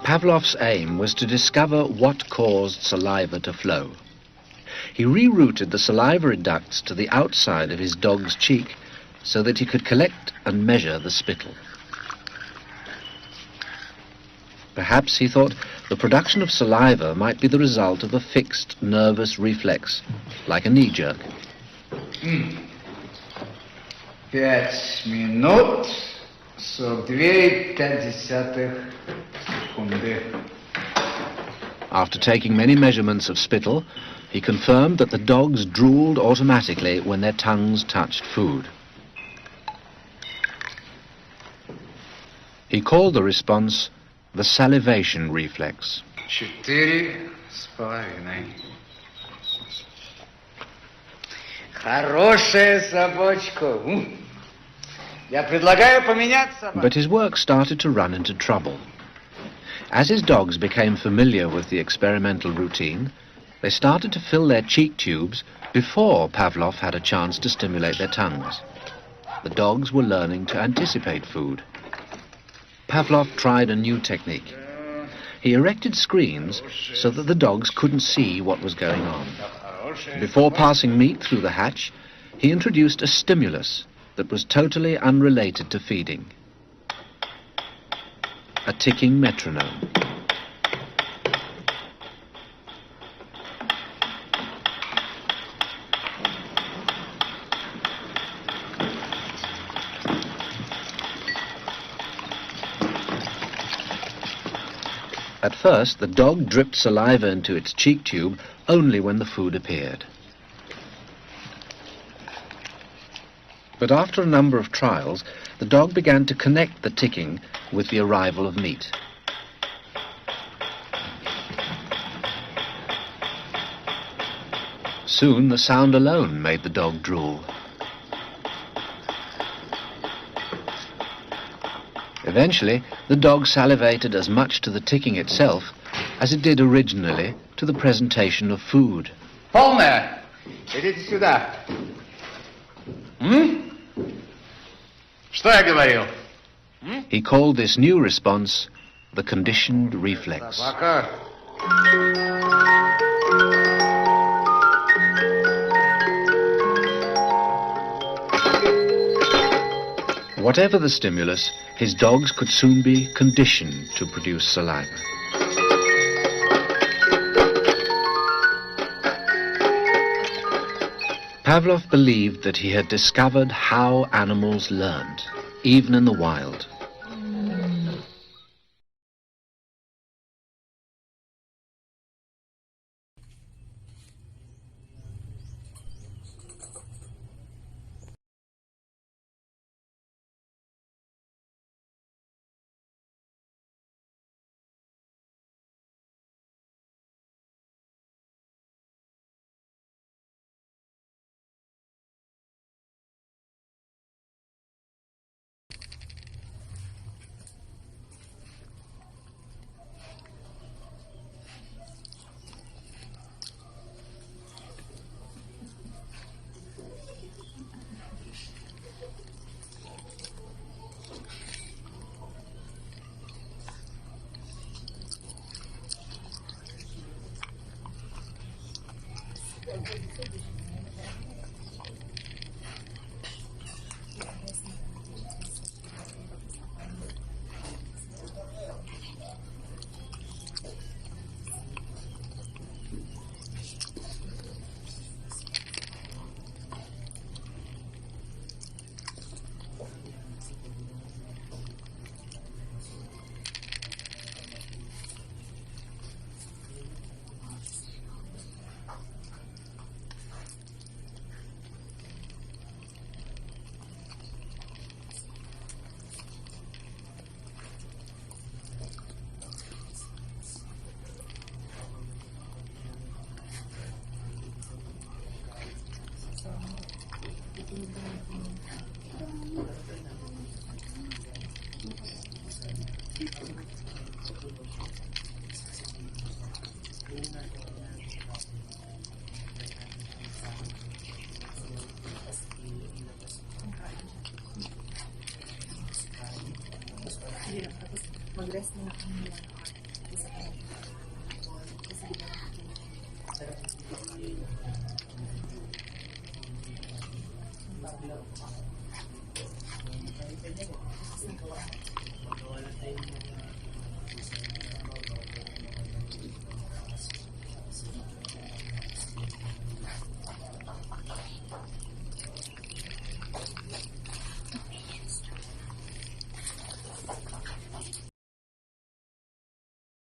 Pavlov's aim was to discover what caused saliva to flow. He rerouted the salivary ducts to the outside of his dog's cheek so that he could collect and measure the spittle. Perhaps, he thought, the production of saliva might be the result of a fixed nervous reflex, like a knee jerk. 5 минут 42,5 секунды. After taking many measurements of spittle, he confirmed that the dogs drooled automatically when their tongues touched food. He called the response the salivation reflex. 4,5. Хорошая собачка. Я предлагаю поменять собаку. But his work started to run into trouble. As his dogs became familiar with the experimental routine, they started to fill their cheek tubes before Pavlov had a chance to stimulate their tongues. The dogs were learning to anticipate food. Pavlov tried a new technique. He erected screens so that the dogs couldn't see what was going on. Before passing meat through the hatch, he introduced a stimulus that was totally unrelated to feeding. A ticking metronome. At first, the dog dripped saliva into its cheek tube only when the food appeared. But after a number of trials, the dog began to connect the ticking with the arrival of meat. Soon, the sound alone made the dog drool. Eventually, the dog salivated as much to the ticking itself as it did originally to the presentation of food. Полная. Идите сюда. Что я говорил? He called this new response the conditioned reflex. Собака. Whatever the stimulus, his dogs could soon be conditioned to produce saliva. Pavlov believed that he had discovered how animals learned, even in the wild.